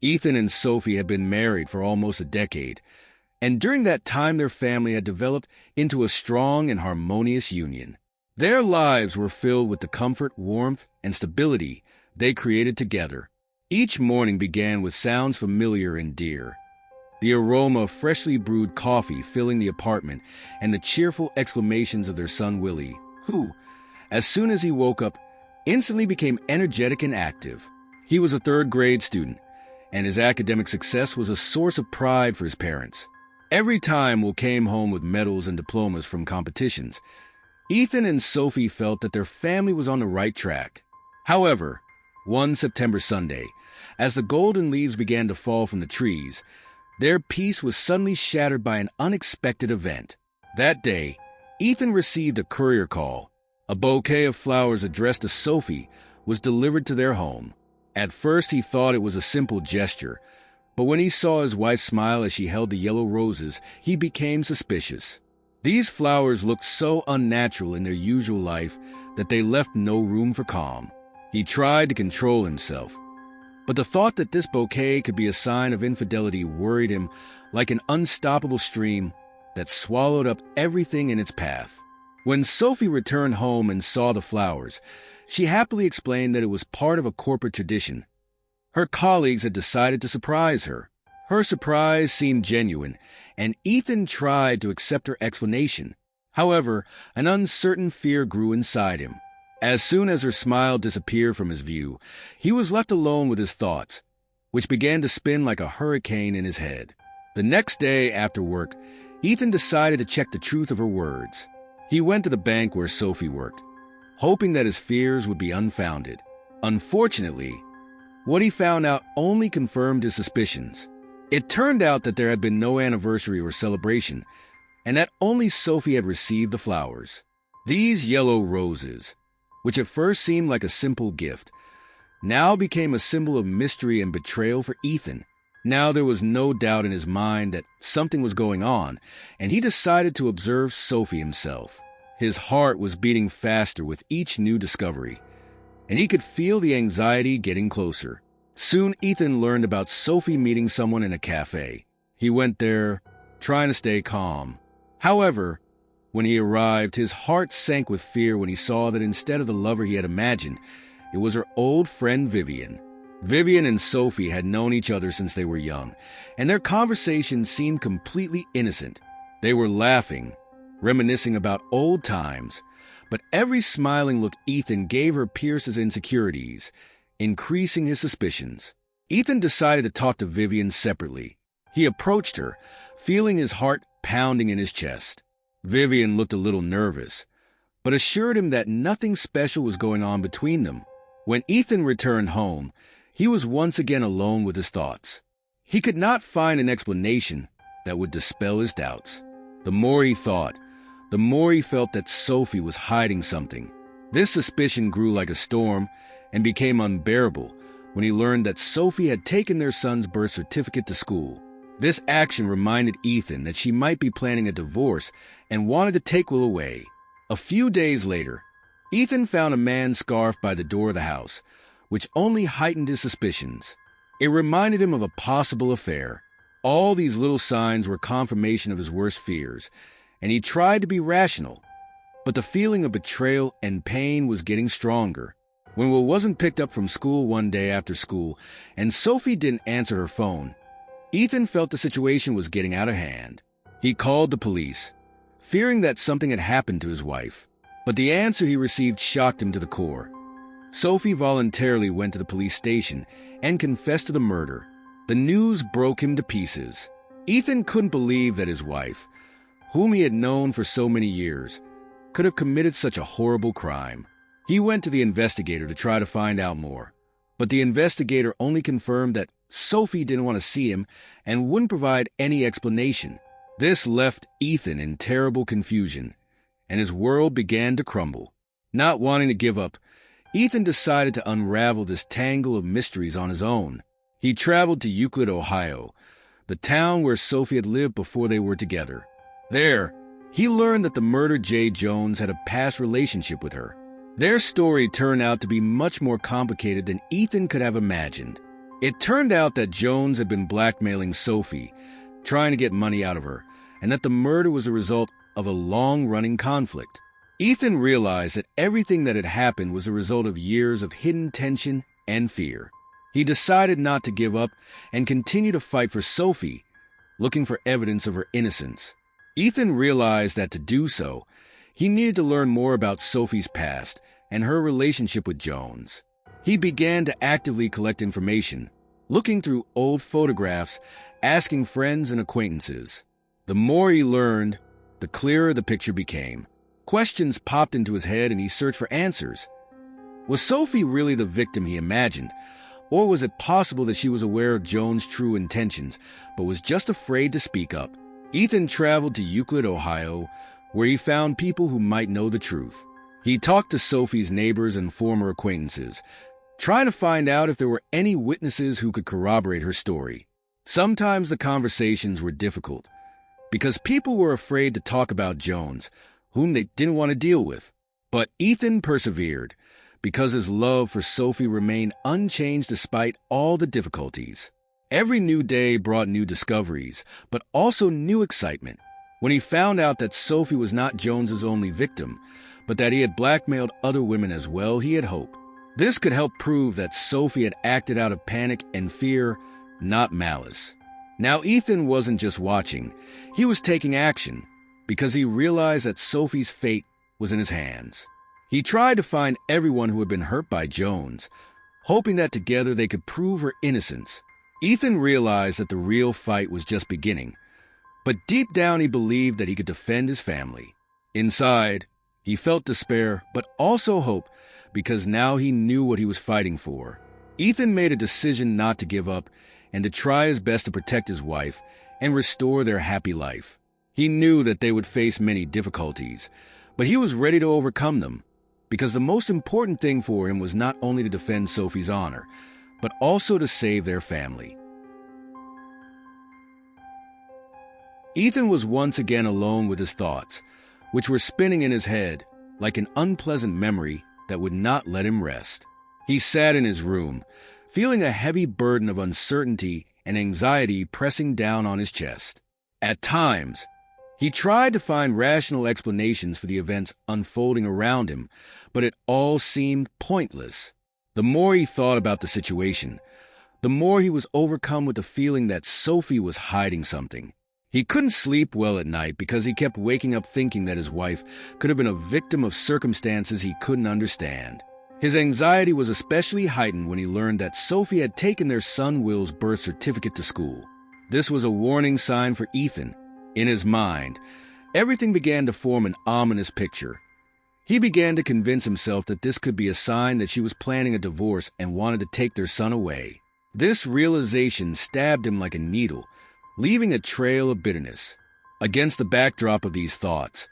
Ethan and Sophie had been married for almost a decade, and during that time their family had developed into a strong and harmonious union. Their lives were filled with the comfort, warmth, and stability they created together. Each morning began with sounds familiar and dear. The aroma of freshly brewed coffee filling the apartment and the cheerful exclamations of their son Willie, who, as soon as he woke up, instantly became energetic and active. He was a third-grade student, and his academic success was a source of pride for his parents. Every time Will came home with medals and diplomas from competitions, Ethan and Sophie felt that their family was on the right track. However, one September Sunday, as the golden leaves began to fall from the trees, their peace was suddenly shattered by an unexpected event. That day, Ethan received a courier call. A bouquet of flowers addressed to Sophie was delivered to their home. At first he thought it was a simple gesture, but when he saw his wife smile as she held the yellow roses, he became suspicious. These flowers looked so unnatural in their usual life that they left no room for calm. He tried to control himself, but the thought that this bouquet could be a sign of infidelity worried him like an unstoppable stream that swallowed up everything in its path. When Sophie returned home and saw the flowers, she happily explained that it was part of a corporate tradition. Her colleagues had decided to surprise her. Her surprise seemed genuine, and Ethan tried to accept her explanation. However, an uncertain fear grew inside him. As soon as her smile disappeared from his view, he was left alone with his thoughts, which began to spin like a hurricane in his head. The next day after work, Ethan decided to check the truth of her words. He went to the bank where Sophie worked, hoping that his fears would be unfounded. Unfortunately, what he found out only confirmed his suspicions. It turned out that there had been no anniversary or celebration, and that only Sophie had received the flowers. These yellow roses, which at first seemed like a simple gift, now became a symbol of mystery and betrayal for Ethan. Now there was no doubt in his mind that something was going on, and he decided to observe Sophie himself. His heart was beating faster with each new discovery, and he could feel the anxiety getting closer. Soon Ethan learned about Sophie meeting someone in a cafe. He went there, trying to stay calm. However, when he arrived, his heart sank with fear when he saw that instead of the lover he had imagined, it was her old friend Vivian. Vivian and Sophie had known each other since they were young, and their conversation seemed completely innocent. They were laughing, reminiscing about old times, but every smiling look Ethan gave her pierced his insecurities, increasing his suspicions. Ethan decided to talk to Vivian separately. He approached her, feeling his heart pounding in his chest. Vivian looked a little nervous, but assured him that nothing special was going on between them. When Ethan returned home, he was once again alone with his thoughts. He could not find an explanation that would dispel his doubts. The more he thought, the more he felt that Sophie was hiding something. This suspicion grew like a storm and became unbearable when he learned that Sophie had taken their son's birth certificate to school. This action reminded Ethan that she might be planning a divorce and wanted to take Will away. A few days later, Ethan found a man's scarf by the door of the house, which only heightened his suspicions. It reminded him of a possible affair. All these little signs were confirmation of his worst fears, and he tried to be rational, but the feeling of betrayal and pain was getting stronger. When Will wasn't picked up from school one day after school, and Sophie didn't answer her phone, Ethan felt the situation was getting out of hand. He called the police, fearing that something had happened to his wife, but the answer he received shocked him to the core. Sophie voluntarily went to the police station and confessed to the murder. The news broke him to pieces. Ethan couldn't believe that his wife, whom he had known for so many years, could have committed such a horrible crime. He went to the investigator to try to find out more, but the investigator only confirmed that Sophie didn't want to see him and wouldn't provide any explanation. This left Ethan in terrible confusion, and his world began to crumble. Not wanting to give up, Ethan decided to unravel this tangle of mysteries on his own. He traveled to Euclid, Ohio, the town where Sophie had lived before they were together. There, he learned that the murdered Jay Jones had a past relationship with her. Their story turned out to be much more complicated than Ethan could have imagined. It turned out that Jones had been blackmailing Sophie, trying to get money out of her, and that the murder was a result of a long-running conflict. Ethan realized that everything that had happened was a result of years of hidden tension and fear. He decided not to give up and continue to fight for Sophie, looking for evidence of her innocence. Ethan realized that to do so, he needed to learn more about Sophie's past and her relationship with Jones. He began to actively collect information, looking through old photographs, asking friends and acquaintances. The more he learned, the clearer the picture became. Questions popped into his head and he searched for answers. Was Sophie really the victim he imagined? Or was it possible that she was aware of Jones' true intentions, but was just afraid to speak up? Ethan traveled to Euclid, Ohio, where he found people who might know the truth. He talked to Sophie's neighbors and former acquaintances, trying to find out if there were any witnesses who could corroborate her story. Sometimes the conversations were difficult, because people were afraid to talk about Jones, whom they didn't want to deal with. But Ethan persevered, because his love for Sophie remained unchanged despite all the difficulties. Every new day brought new discoveries, but also new excitement. When he found out that Sophie was not Jones's only victim, but that he had blackmailed other women as well, he had hope. This could help prove that Sophie had acted out of panic and fear, not malice. Now Ethan wasn't just watching, he was taking action, because he realized that Sophie's fate was in his hands. He tried to find everyone who had been hurt by Jones, hoping that together they could prove her innocence. Ethan realized that the real fight was just beginning, but deep down he believed that he could defend his family. Inside, he felt despair, but also hope, because now he knew what he was fighting for. Ethan made a decision not to give up and to try his best to protect his wife and restore their happy life. He knew that they would face many difficulties, but he was ready to overcome them, because the most important thing for him was not only to defend Sophie's honor, but also to save their family. Ethan was once again alone with his thoughts, which were spinning in his head like an unpleasant memory that would not let him rest. He sat in his room, feeling a heavy burden of uncertainty and anxiety pressing down on his chest. At times, he tried to find rational explanations for the events unfolding around him, but it all seemed pointless. The more he thought about the situation, the more he was overcome with the feeling that Sophie was hiding something. He couldn't sleep well at night because he kept waking up thinking that his wife could have been a victim of circumstances he couldn't understand. His anxiety was especially heightened when he learned that Sophie had taken their son Will's birth certificate to school. This was a warning sign for Ethan. In his mind, everything began to form an ominous picture. He began to convince himself that this could be a sign that she was planning a divorce and wanted to take their son away. This realization stabbed him like a needle, leaving a trail of bitterness. Against the backdrop of these thoughts,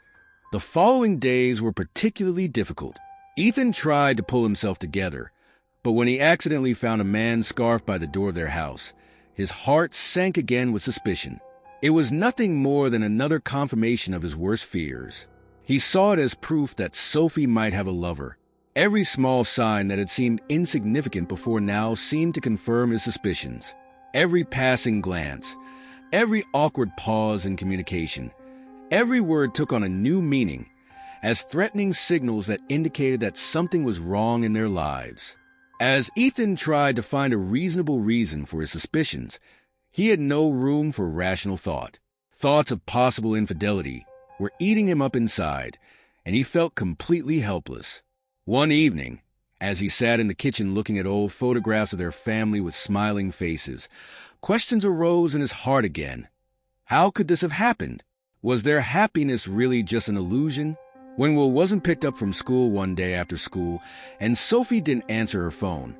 the following days were particularly difficult. Ethan tried to pull himself together, but when he accidentally found a man's scarf by the door of their house, his heart sank again with suspicion. It was nothing more than another confirmation of his worst fears. He saw it as proof that Sophie might have a lover. Every small sign that had seemed insignificant before now seemed to confirm his suspicions. Every passing glance, every awkward pause in communication, every word took on a new meaning, as threatening signals that indicated that something was wrong in their lives. As Ethan tried to find a reasonable reason for his suspicions, he had no room for rational thought. Thoughts of possible infidelity were eating him up inside, and he felt completely helpless. One evening, as he sat in the kitchen looking at old photographs of their family with smiling faces, questions arose in his heart again. How could this have happened? Was their happiness really just an illusion? When Will wasn't picked up from school one day after school, and Sophie didn't answer her phone,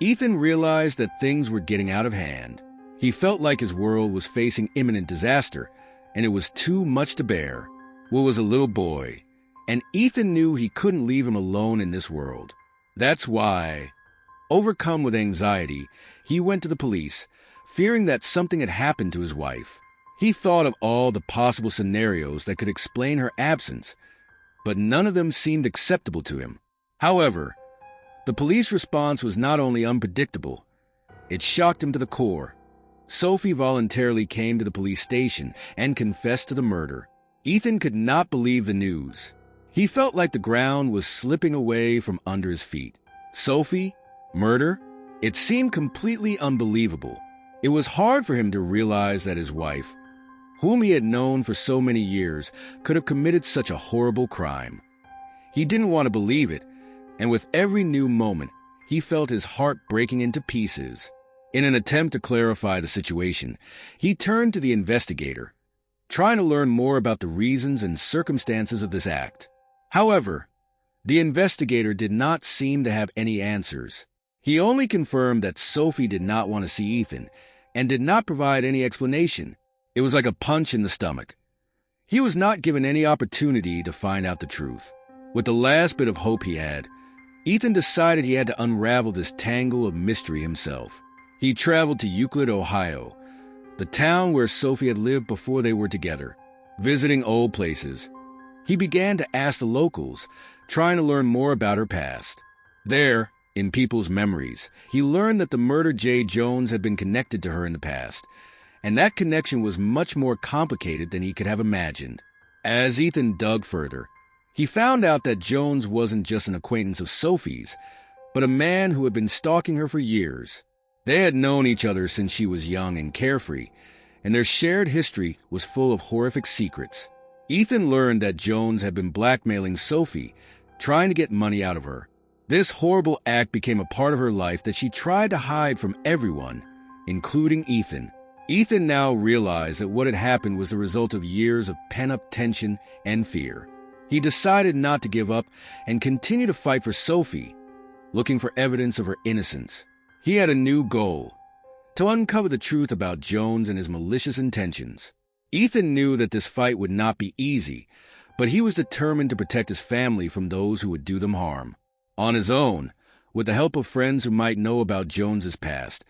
Ethan realized that things were getting out of hand. He felt like his world was facing imminent disaster, and it was too much to bear. Will was a little boy, and Ethan knew he couldn't leave him alone in this world. That's why, overcome with anxiety, he went to the police, fearing that something had happened to his wife. He thought of all the possible scenarios that could explain her absence, but none of them seemed acceptable to him. However, the police response was not only unpredictable, It shocked him to the core. Sophie voluntarily came to the police station and confessed to the murder. Ethan could not believe the news. He felt like the ground was slipping away from under his feet. Sophie? Murder? It seemed completely unbelievable. It was hard for him to realize that his wife, whom he had known for so many years, could have committed such a horrible crime. He didn't want to believe it, and with every new moment, he felt his heart breaking into pieces. In an attempt to clarify the situation, he turned to the investigator, trying to learn more about the reasons and circumstances of this act. However, the investigator did not seem to have any answers. He only confirmed that Sophie did not want to see Ethan and did not provide any explanation. It was like a punch in the stomach. He was not given any opportunity to find out the truth. With the last bit of hope he had, Ethan decided he had to unravel this tangle of mystery himself. He traveled to Euclid, Ohio, the town where Sophie had lived before they were together. Visiting old places, he began to ask the locals, trying to learn more about her past. There, in people's memories, he learned that the murdered Jay Jones had been connected to her in the past, and that connection was much more complicated than he could have imagined. As Ethan dug further, he found out that Jones wasn't just an acquaintance of Sophie's, but a man who had been stalking her for years. They had known each other since she was young and carefree, and their shared history was full of horrific secrets. Ethan learned that Jones had been blackmailing Sophie, trying to get money out of her. This horrible act became a part of her life that she tried to hide from everyone, including Ethan. Ethan now realized that what had happened was the result of years of pent-up tension and fear. He decided not to give up and continue to fight for Sophie, looking for evidence of her innocence. He had a new goal: to uncover the truth about Jones and his malicious intentions. Ethan knew that this fight would not be easy, but he was determined to protect his family from those who would do them harm. On his own, with the help of friends who might know about Jones's past,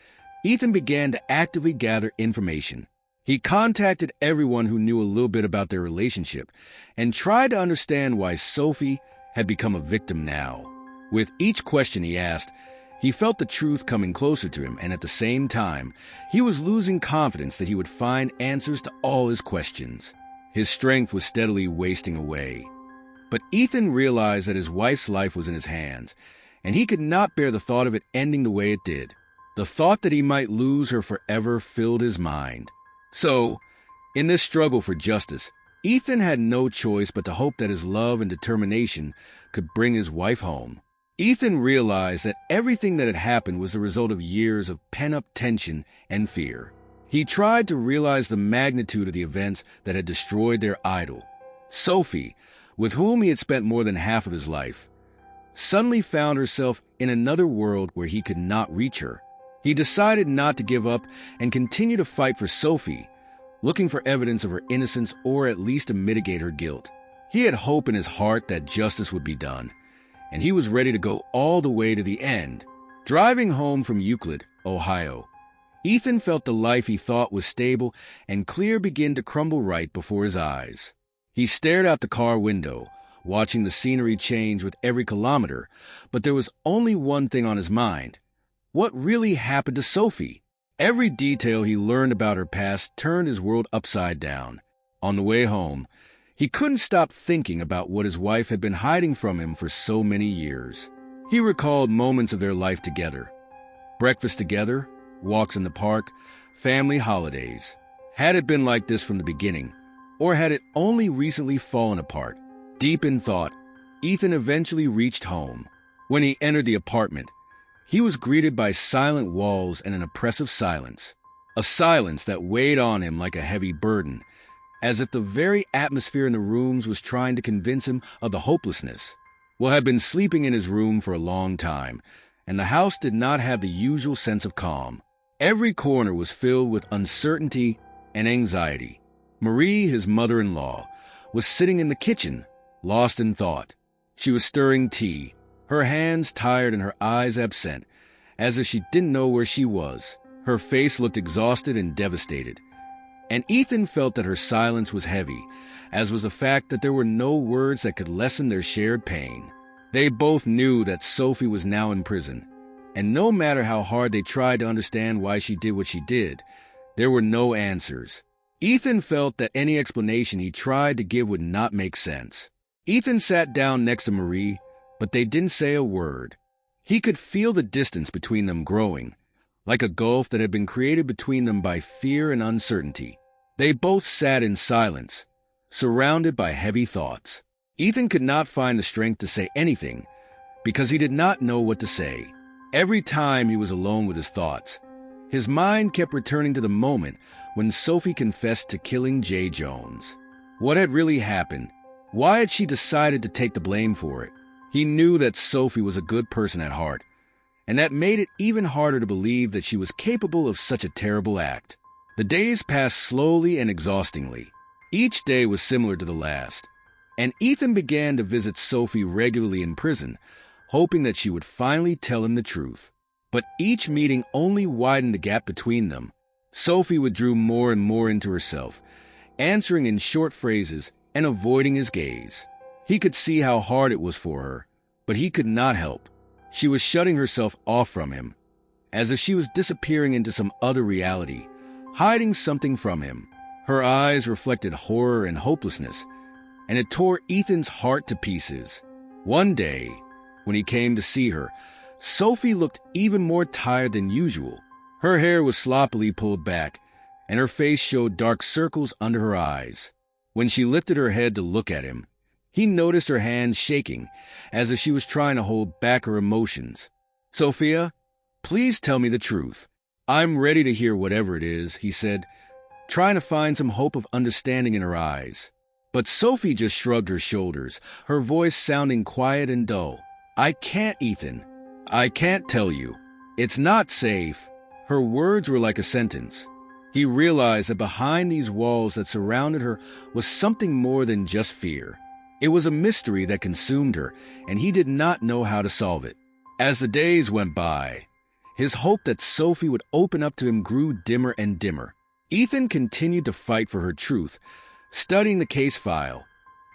Ethan began to actively gather information. He contacted everyone who knew a little bit about their relationship and tried to understand why Sophie had become a victim now. With each question he asked, he felt the truth coming closer to him, and at the same time, he was losing confidence that he would find answers to all his questions. His strength was steadily wasting away. But Ethan realized that his wife's life was in his hands, and he could not bear the thought of it ending the way it did. The thought that he might lose her forever filled his mind. So, in this struggle for justice, Ethan had no choice but to hope that his love and determination could bring his wife home. Ethan realized that everything that had happened was the result of years of pent-up tension and fear. He tried to realize the magnitude of the events that had destroyed their idol. Sophie, with whom he had spent more than half of his life, suddenly found herself in another world where he could not reach her. He decided not to give up and continue to fight for Sophie, looking for evidence of her innocence or at least to mitigate her guilt. He had hope in his heart that justice would be done, and he was ready to go all the way to the end. Driving home from Euclid, Ohio, Ethan felt the life he thought was stable and clear begin to crumble right before his eyes. He stared out the car window, watching the scenery change with every kilometer, but there was only one thing on his mind. What really happened to Sophie? Every detail he learned about her past turned his world upside down. On the way home, he couldn't stop thinking about what his wife had been hiding from him for so many years. He recalled moments of their life together. Breakfast together, walks in the park, family holidays. Had it been like this from the beginning, or had it only recently fallen apart? Deep in thought, Ethan eventually reached home. When he entered the apartment, he was greeted by silent walls and an oppressive silence. A silence that weighed on him like a heavy burden, as if the very atmosphere in the rooms was trying to convince him of the hopelessness. Will had been sleeping in his room for a long time, and the house did not have the usual sense of calm. Every corner was filled with uncertainty and anxiety. Marie, his mother-in-law, was sitting in the kitchen, lost in thought. She was stirring tea, her hands tired and her eyes absent, as if she didn't know where she was. Her face looked exhausted and devastated. And Ethan felt that her silence was heavy, as was the fact that there were no words that could lessen their shared pain. They both knew that Sophie was now in prison, And no matter how hard they tried to understand why she did what she did, there were no answers. Ethan felt that any explanation he tried to give would not make sense. Ethan sat down next to Marie, but they didn't say a word. He could feel the distance between them growing, like a gulf that had been created between them by fear and uncertainty. They both sat in silence, surrounded by heavy thoughts. Ethan could not find the strength to say anything because he did not know what to say. Every time he was alone with his thoughts, his mind kept returning to the moment when Sophie confessed to killing Jay Jones. What had really happened? Why had she decided to take the blame for it? He knew that Sophie was a good person at heart, and that made it even harder to believe that she was capable of such a terrible act. The days passed slowly and exhaustingly. Each day was similar to the last, and Ethan began to visit Sophie regularly in prison, hoping that she would finally tell him the truth. But each meeting only widened the gap between them. Sophie withdrew more and more into herself, answering in short phrases and avoiding his gaze. He could see how hard it was for her, but he could not help. She was shutting herself off from him, as if she was disappearing into some other reality, hiding something from him. Her eyes reflected horror and hopelessness, and it tore Ethan's heart to pieces. One day, when he came to see her, Sophie looked even more tired than usual. Her hair was sloppily pulled back, and her face showed dark circles under her eyes. When she lifted her head to look at him, he noticed her hands shaking, as if she was trying to hold back her emotions. "Sophia, please tell me the truth. I'm ready to hear whatever it is," he said, trying to find some hope of understanding in her eyes. But Sophie just shrugged her shoulders, her voice sounding quiet and dull. "I can't, Ethan. I can't tell you. It's not safe." Her words were like a sentence. He realized that behind these walls that surrounded her was something more than just fear. It was a mystery that consumed her, and he did not know how to solve it. As the days went by, his hope that Sophie would open up to him grew dimmer and dimmer. Ethan continued to fight for her truth, studying the case file,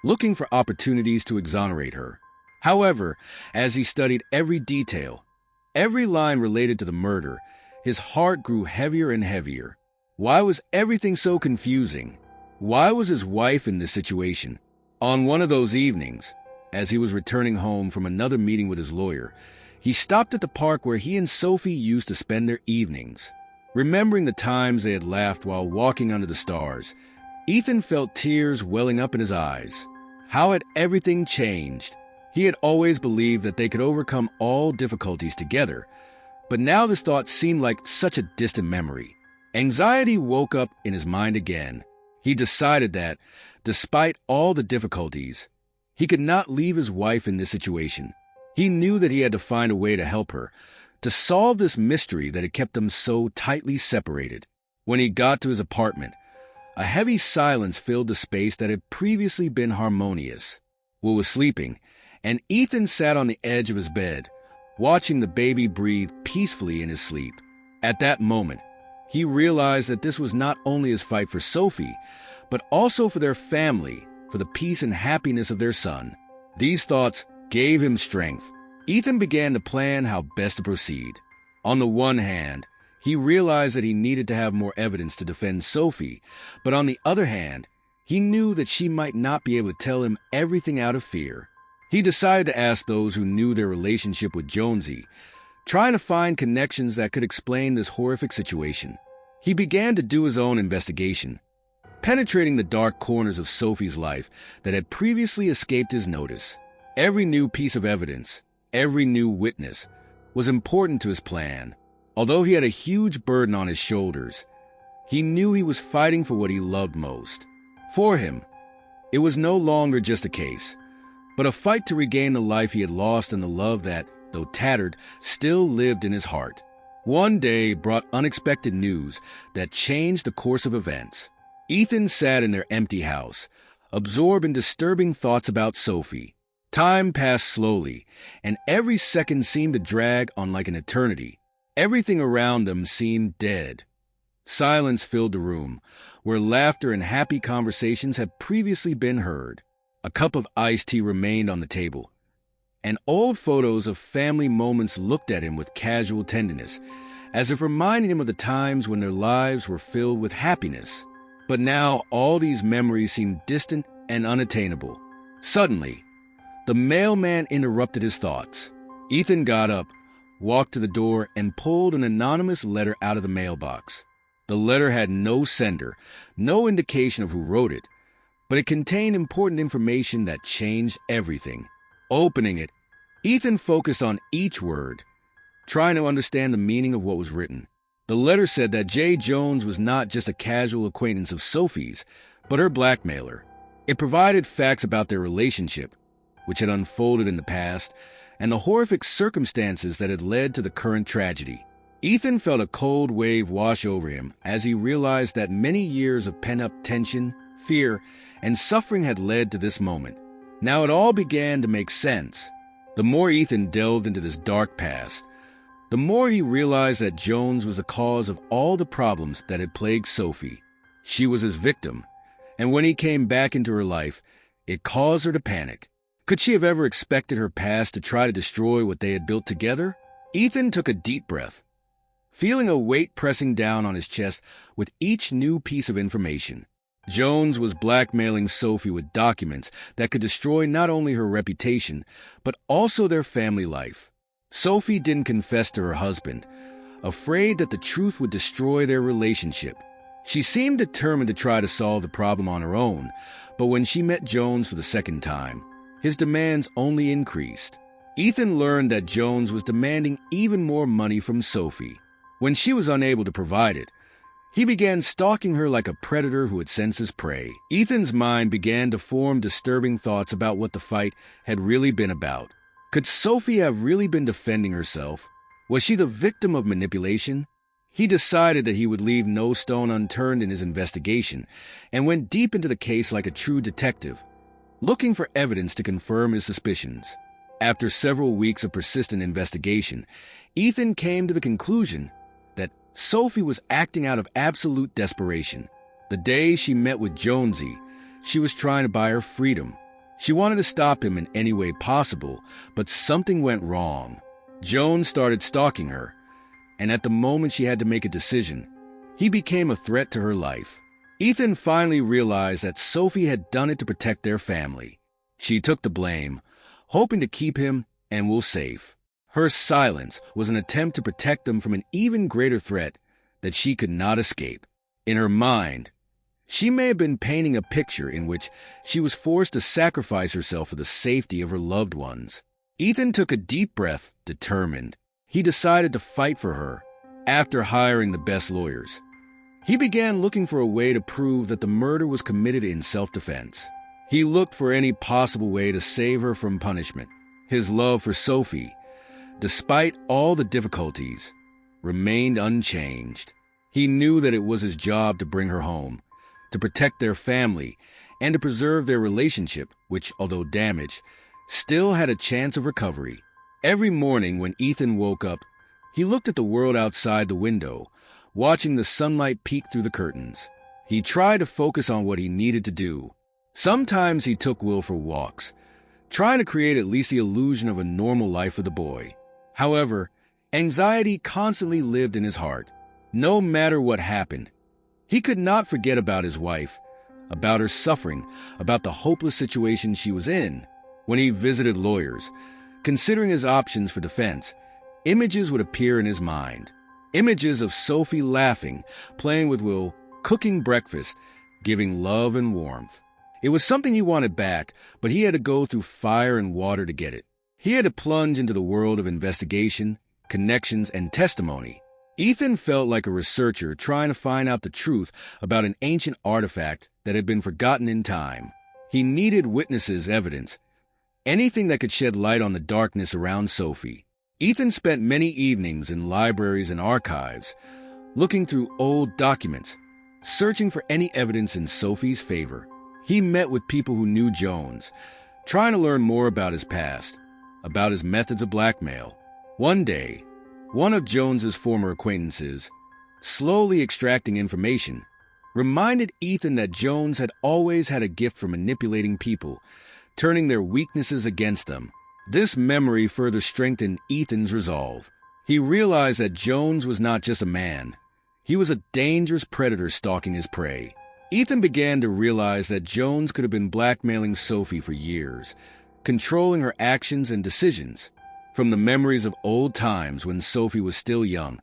looking for opportunities to exonerate her. However, as he studied every detail, every line related to the murder, his heart grew heavier and heavier. Why was everything so confusing? Why was his wife in this situation? On one of those evenings, as he was returning home from another meeting with his lawyer, he stopped at the park where he and Sophie used to spend their evenings. Remembering the times they had laughed while walking under the stars, Ethan felt tears welling up in his eyes. How had everything changed? He had always believed that they could overcome all difficulties together, but now this thought seemed like such a distant memory. Anxiety woke up in his mind again. He decided that, despite all the difficulties, he could not leave his wife in this situation. He knew that he had to find a way to help her, to solve this mystery that had kept them so tightly separated. When he got to his apartment, a heavy silence filled the space that had previously been harmonious. Will was sleeping, and Ethan sat on the edge of his bed, watching the baby breathe peacefully in his sleep. At that moment, he realized that this was not only his fight for Sophie, but also for their family, for the peace and happiness of their son. These thoughts gave him strength. Ethan began to plan how best to proceed. On the one hand, he realized that he needed to have more evidence to defend Sophie, but on the other hand, he knew that she might not be able to tell him everything out of fear. He decided to ask those who knew their relationship with Jonesy, trying to find connections that could explain this horrific situation. He began to do his own investigation, penetrating the dark corners of Sophie's life that had previously escaped his notice. Every new piece of evidence, every new witness, was important to his plan. Although he had a huge burden on his shoulders, he knew he was fighting for what he loved most. For him, it was no longer just a case, but a fight to regain the life he had lost and the love that, though tattered, still lived in his heart. One day brought unexpected news that changed the course of events. Ethan sat in their empty house, absorbed in disturbing thoughts about Sophie. Time passed slowly, and every second seemed to drag on like an eternity. Everything around them seemed dead. Silence filled the room, where laughter and happy conversations had previously been heard. A cup of iced tea remained on the table. and old photos of family moments looked at him with casual tenderness, as if reminding him of the times when their lives were filled with happiness. But now all these memories seemed distant and unattainable. Suddenly, the mailman interrupted his thoughts. Ethan got up, walked to the door, and pulled an anonymous letter out of the mailbox. The letter had no sender, no indication of who wrote it, but it contained important information that changed everything. Opening it, Ethan focused on each word, trying to understand the meaning of what was written. The letter said that Jay Jones was not just a casual acquaintance of Sophie's, but her blackmailer. It provided facts about their relationship, which had unfolded in the past, and the horrific circumstances that had led to the current tragedy. Ethan felt a cold wave wash over him as he realized that many years of pent-up tension, fear, and suffering had led to this moment. Now it all began to make sense. The more Ethan delved into this dark past, the more he realized that Jones was the cause of all the problems that had plagued Sophie. She was his victim, and when he came back into her life, it caused her to panic. Could she have ever expected her past to try to destroy what they had built together? Ethan took a deep breath, feeling a weight pressing down on his chest with each new piece of information. Jones was blackmailing Sophie with documents that could destroy not only her reputation, but also their family life. Sophie didn't confess to her husband, afraid that the truth would destroy their relationship. She seemed determined to try to solve the problem on her own, but when she met Jones for the second time, his demands only increased. Ethan learned that Jones was demanding even more money from Sophie. When she was unable to provide it, he began stalking her like a predator who had sensed his prey. Ethan's mind began to form disturbing thoughts about what the fight had really been about. Could Sophie have really been defending herself? Was she the victim of manipulation? He decided that he would leave no stone unturned in his investigation and went deep into the case like a true detective, looking for evidence to confirm his suspicions. After several weeks of persistent investigation, Ethan came to the conclusion that Sophie was acting out of absolute desperation. The day she met with Jonesy, she was trying to buy her freedom. She wanted to stop him in any way possible, but something went wrong. Jones started stalking her, and at the moment she had to make a decision, he became a threat to her life. Ethan finally realized that Sophie had done it to protect their family. She took the blame, hoping to keep him and Will safe. Her silence was an attempt to protect them from an even greater threat that she could not escape. In her mind, she may have been painting a picture in which she was forced to sacrifice herself for the safety of her loved ones. Ethan took a deep breath, determined. He decided to fight for her. After hiring the best lawyers, he began looking for a way to prove that the murder was committed in self-defense. He looked for any possible way to save her from punishment. His love for Sophie, despite all the difficulties, remained unchanged. He knew that it was his job to bring her home, to protect their family, and to preserve their relationship, which, although damaged, still had a chance of recovery. Every morning when Ethan woke up, he looked at the world outside the window, watching the sunlight peek through the curtains. He tried to focus on what he needed to do. Sometimes he took Will for walks, trying to create at least the illusion of a normal life for the boy. However, anxiety constantly lived in his heart. No matter what happened, he could not forget about his wife, about her suffering, about the hopeless situation she was in. When he visited lawyers, considering his options for defense, images would appear in his mind. Images of Sophie laughing, playing with Will, cooking breakfast, giving love and warmth. It was something he wanted back, but he had to go through fire and water to get it. He had to plunge into the world of investigation, connections, and testimony. Ethan felt like a researcher trying to find out the truth about an ancient artifact that had been forgotten in time. He needed witnesses' evidence, anything that could shed light on the darkness around Sophie. Ethan spent many evenings in libraries and archives, looking through old documents, searching for any evidence in Sophie's favor. He met with people who knew Jones, trying to learn more about his past, about his methods of blackmail. One day, one of Jones's former acquaintances, slowly extracting information, reminded Ethan that Jones had always had a gift for manipulating people, turning their weaknesses against them. This memory further strengthened Ethan's resolve. He realized that Jones was not just a man. He was a dangerous predator stalking his prey. Ethan began to realize that Jones could have been blackmailing Sophie for years, controlling her actions and decisions. From the memories of old times when Sophie was still young,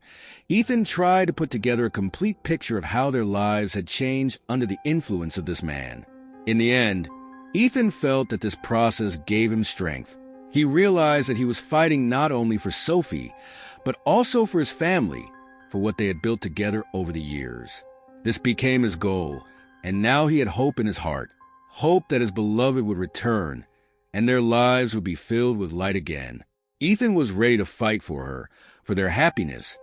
Ethan tried to put together a complete picture of how their lives had changed under the influence of this man. In the end, Ethan felt that this process gave him strength. He realized that he was fighting not only for Sophie, but also for his family, for what they had built together over the years. This became his goal, and now he had hope in his heart, hope that his beloved would return, and their lives would be filled with light again. Ethan was ready to fight for her, for their happiness,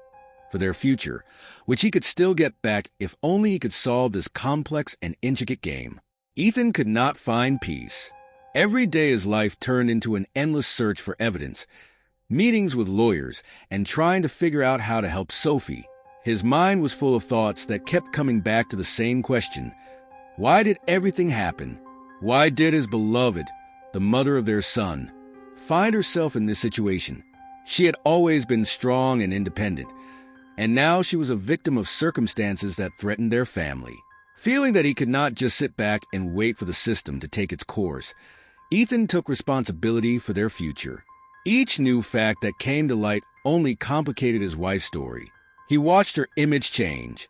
for their future, which he could still get back if only he could solve this complex and intricate game. Ethan could not find peace. Every day his life turned into an endless search for evidence, meetings with lawyers, and trying to figure out how to help Sophie. His mind was full of thoughts that kept coming back to the same question. Why did everything happen? Why did his beloved, the mother of their son, find herself in this situation? She had always been strong and independent, and now she was a victim of circumstances that threatened their family. Feeling that he could not just sit back and wait for the system to take its course, Ethan took responsibility for their future. Each new fact that came to light only complicated his wife's story. He watched her image change.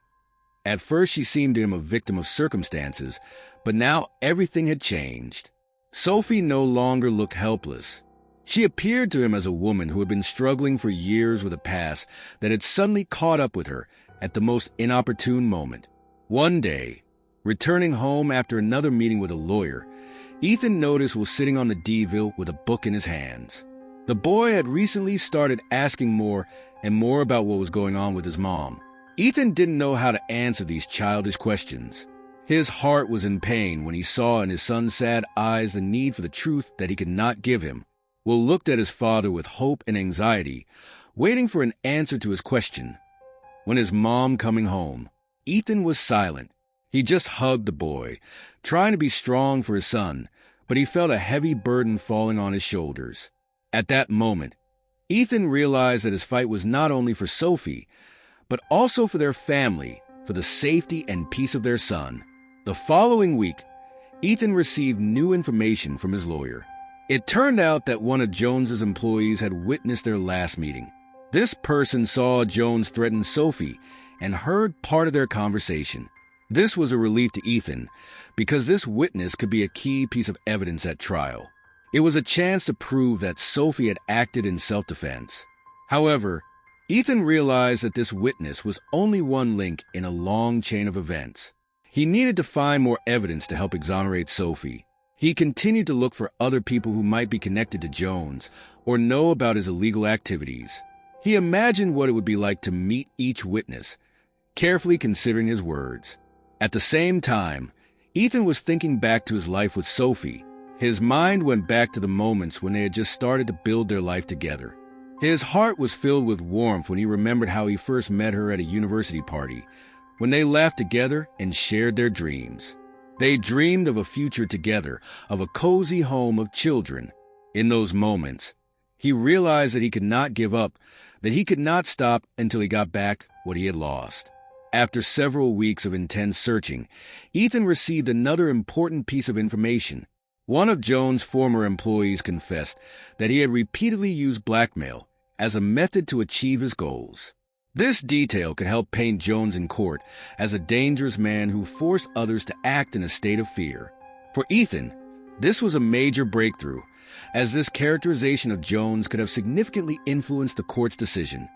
At first she seemed to him a victim of circumstances, but now everything had changed. Sophie no longer looked helpless. She appeared to him as a woman who had been struggling for years with a past that had suddenly caught up with her at the most inopportune moment. One day, returning home after another meeting with a lawyer, Ethan noticed was sitting on the D-ville with a book in his hands. The boy had recently started asking more and more about what was going on with his mom. Ethan didn't know how to answer these childish questions. His heart was in pain when he saw in his son's sad eyes the need for the truth that he could not give him. Will looked at his father with hope and anxiety, waiting for an answer to his question. When his mom coming home, Ethan was silent. He just hugged the boy, trying to be strong for his son, but he felt a heavy burden falling on his shoulders. At that moment, Ethan realized that his fight was not only for Sophie, but also for their family, for the safety and peace of their son. The following week, Ethan received new information from his lawyer. It turned out that one of Jones's employees had witnessed their last meeting. This person saw Jones threaten Sophie and heard part of their conversation. This was a relief to Ethan, because this witness could be a key piece of evidence at trial. It was a chance to prove that Sophie had acted in self-defense. However, Ethan realized that this witness was only one link in a long chain of events. He needed to find more evidence to help exonerate Sophie. He continued to look for other people who might be connected to Jones or know about his illegal activities. He imagined what it would be like to meet each witness, carefully considering his words. At the same time, Ethan was thinking back to his life with Sophie. His mind went back to the moments when they had just started to build their life together. His heart was filled with warmth when he remembered how he first met her at a university party, when they laughed together and shared their dreams. They dreamed of a future together, of a cozy home of children. In those moments, he realized that he could not give up, that he could not stop until he got back what he had lost. After several weeks of intense searching, Ethan received another important piece of information. One of Jones' former employees confessed that he had repeatedly used blackmail as a method to achieve his goals. This detail could help paint Jones in court as a dangerous man who forced others to act in a state of fear. For Ethan, this was a major breakthrough, as this characterization of Jones could have significantly influenced the court's decision.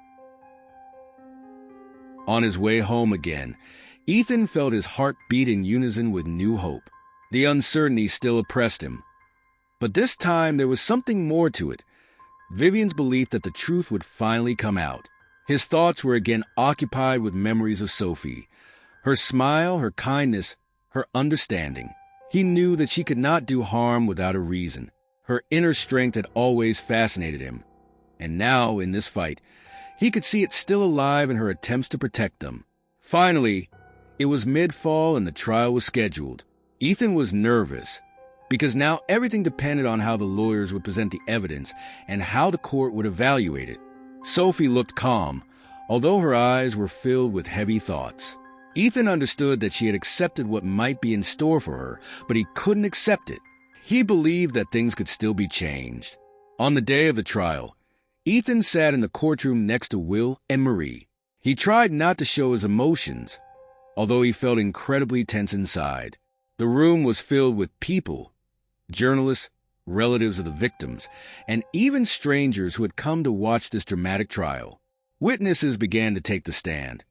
On his way home again, Ethan felt his heart beat in unison with new hope. The uncertainty still oppressed him. But this time there was something more to it. Vivian's belief that the truth would finally come out. His thoughts were again occupied with memories of Sophie. Her smile, her kindness, her understanding. He knew that she could not do harm without a reason. Her inner strength had always fascinated him. And now, in this fight, he could see it still alive in her attempts to protect them. Finally, it was mid-fall and the trial was scheduled. Ethan was nervous, because now everything depended on how the lawyers would present the evidence and how the court would evaluate it. Sophie looked calm, although her eyes were filled with heavy thoughts. Ethan understood that she had accepted what might be in store for her, but he couldn't accept it. He believed that things could still be changed. On the day of the trial, Ethan sat in the courtroom next to Will and Marie. He tried not to show his emotions, although he felt incredibly tense inside. The room was filled with people, journalists, relatives of the victims, and even strangers who had come to watch this dramatic trial. Witnesses began to take the stand,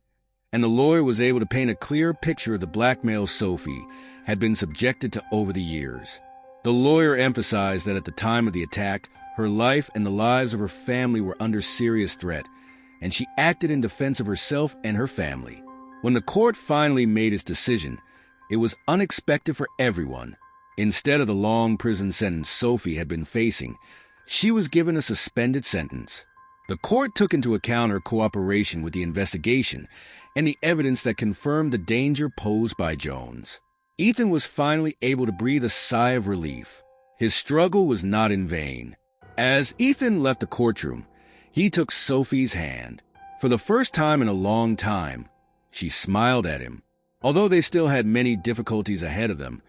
and the lawyer was able to paint a clear picture of the blackmail Sophie had been subjected to over the years. The lawyer emphasized that at the time of the attack, her life and the lives of her family were under serious threat, and she acted in defense of herself and her family. When the court finally made its decision, it was unexpected for everyone. Instead of the long prison sentence Sophie had been facing, she was given a suspended sentence. The court took into account her cooperation with the investigation and the evidence that confirmed the danger posed by Jones. Ethan was finally able to breathe a sigh of relief. His struggle was not in vain. As Ethan left the courtroom, he took Sophie's hand. For the first time in a long time, she smiled at him. Although they still had many difficulties ahead of them,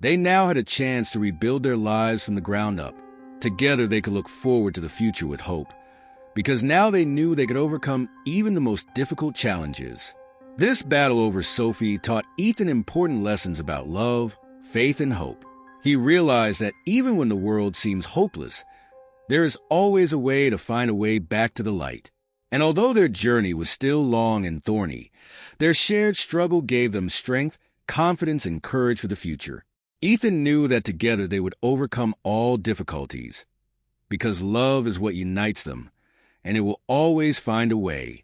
they now had a chance to rebuild their lives from the ground up. Together they could look forward to the future with hope, because now they knew they could overcome even the most difficult challenges. This battle over Sophie taught Ethan important lessons about love, faith, and hope. He realized that even when the world seems hopeless, there is always a way to find a way back to the light. And although their journey was still long and thorny, their shared struggle gave them strength, confidence, and courage for the future. Ethan knew that together they would overcome all difficulties, because love is what unites them, and it will always find a way.